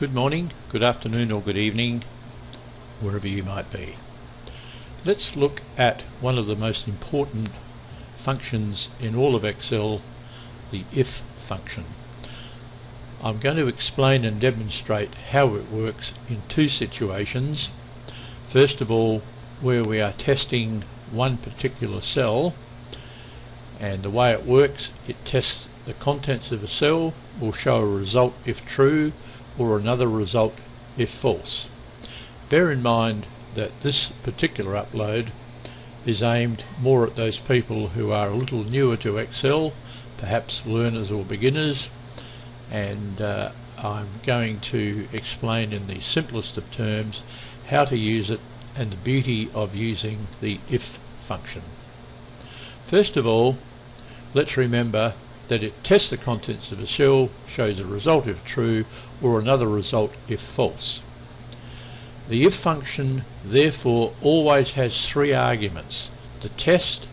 Good morning, good afternoon or good evening, wherever you might be. Let's look at one of the most important functions in all of Excel, the if function. I'm going to explain and demonstrate how it works in two situations. First of all, where we are testing one particular cell, and the way it works, it tests the contents of a cell, will show a result if true or another result if false. Bear in mind that this particular upload is aimed more at those people who are a little newer to Excel, perhaps learners or beginners, and I'm going to explain in the simplest of terms how to use it and the beauty of using the if function. First of all, let's remember that it tests the contents of a cell, shows a result if true or another result if false. The if function therefore always has three arguments: the test,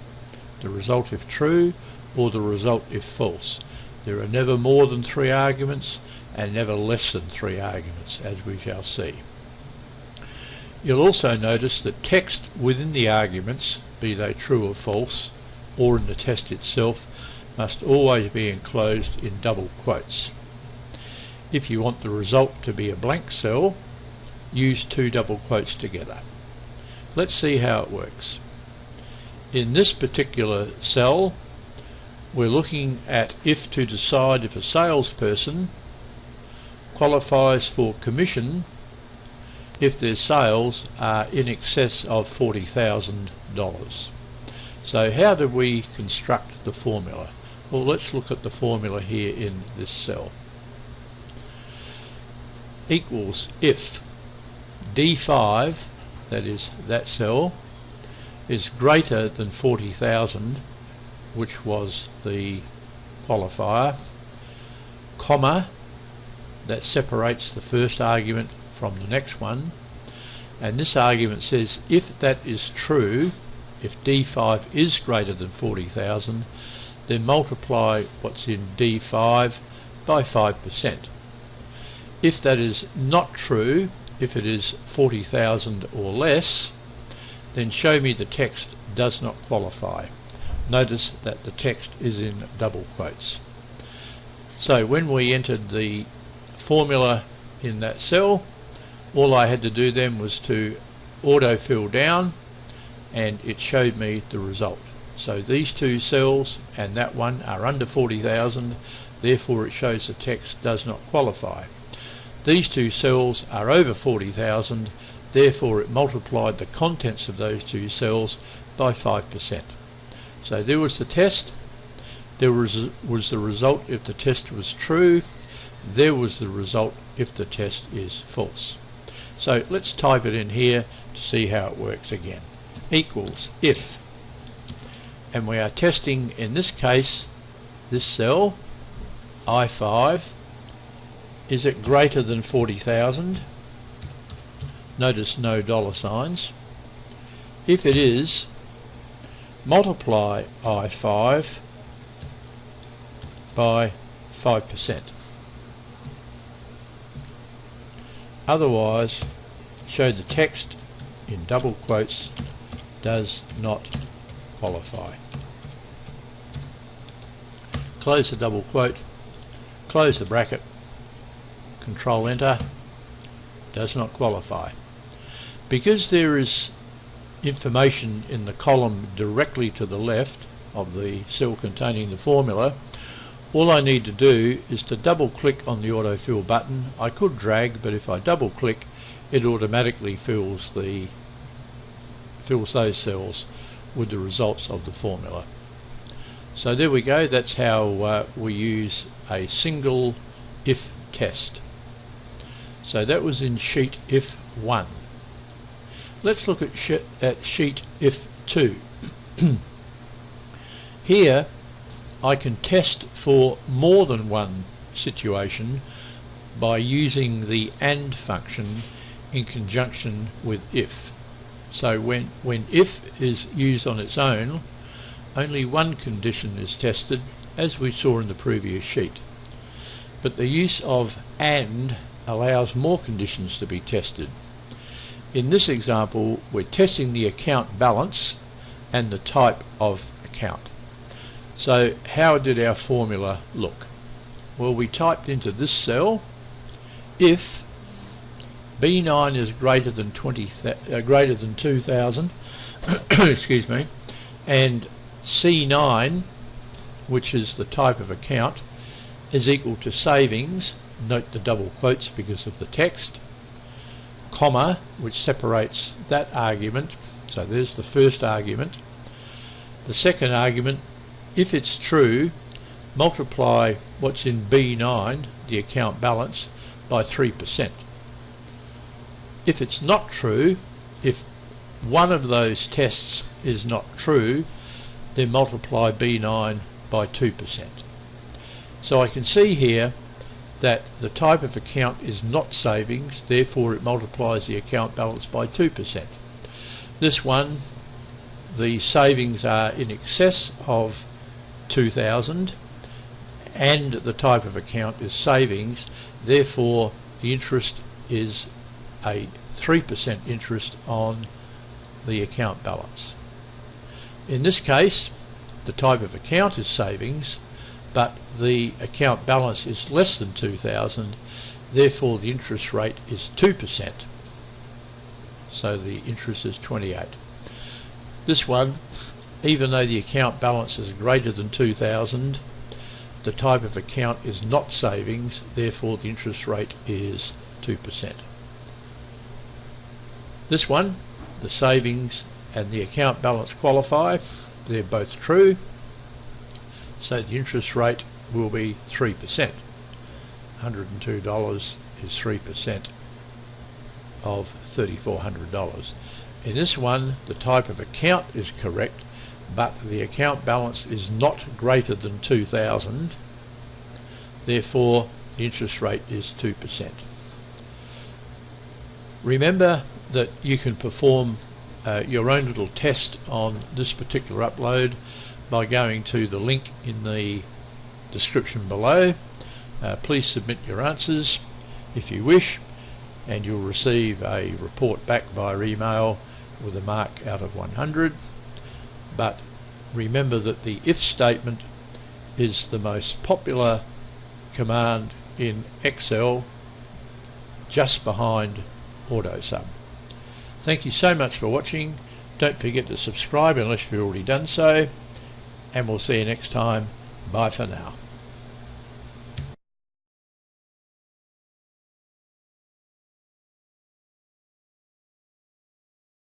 the result if true, or the result if false. There are never more than three arguments and never less than three arguments, as we shall see. You'll also notice that text within the arguments, be they true or false, or in the test itself, must always be enclosed in double quotes. If you want the result to be a blank cell, use two double quotes together. Let's see how it works. In this particular cell, we're looking at if to decide if a salesperson qualifies for commission if their sales are in excess of $40,000. So how do we construct the formula? Well, let's look at the formula here in this cell. Equals if D5, that is that cell, is greater than 40,000, which was the qualifier, comma, that separates the first argument from the next one, and this argument says if that is true, if D5 is greater than 40,000, then multiply what's in D5 by 5%. If that is not true, if it is 40,000 or less, then show me the text does not qualify. Notice that the text is in double quotes. So when we entered the formula in that cell, all I had to do then was to autofill down, and it showed me the result. So these two cells and that one are under 40,000, therefore it shows the text does not qualify. These two cells are over 40,000, therefore it multiplied the contents of those two cells by 5%. So there was the test, there was the result if the test was true, there was the result if the test is false. So let's type it in here to see how it works again. Equals if, and we are testing in this case this cell I5, is it greater than 40,000? Notice no dollar signs. If it is, multiply I5 by 5%. Otherwise, show the text in double quotes does not qualify. Close the double quote, close the bracket, Control Enter, does not qualify. Because there is information in the column directly to the left of the cell containing the formula, all I need to do is to double click on the autofill button. I could drag, but if I double click, it automatically fills those cells with the results of the formula. So there we go, that's how we use a single if test. So that was in sheet if 1. Let's look at sheet if 2. Here I can test for more than one situation by using the AND function in conjunction with if. So when if is used on its own, only one condition is tested, as we saw in the previous sheet. But the use of AND allows more conditions to be tested. In this example, we're testing the account balance and the type of account. So how did our formula look? Well, we typed into this cell, if B9 is greater than 2,000 excuse me, and C9, which is the type of account, is equal to savings, note the double quotes because of the text, comma, which separates that argument, so there's the first argument. The second argument, if it's true, multiply what's in B9, the account balance, by 3%. If it's not true, if one of those tests is not true, then multiply B9 by 2%. So I can see here that the type of account is not savings, therefore it multiplies the account balance by 2%. This one, the savings are in excess of 2,000 and the type of account is savings, therefore the interest is a 3% interest on the account balance. In this case, the type of account is savings, but the account balance is less than 2,000, therefore the interest rate is 2%. So the interest is 28. This one, even though the account balance is greater than 2,000, the type of account is not savings, therefore the interest rate is 2%. This one, the savings and the account balance qualify, they're both true, so the interest rate will be 3%. $102 is 3% of $3,400. In this one, the type of account is correct, but the account balance is not greater than 2,000, therefore the interest rate is 2%. Remember that you can perform your own little test on this particular upload by going to the link in the description below. Please submit your answers if you wish, and you'll receive a report back via email with a mark out of 100. But remember that the if statement is the most popular command in Excel, just behind AutoSum. Thank you so much for watching. Don't forget to subscribe unless you've already done so, and we'll see you next time. Bye for now.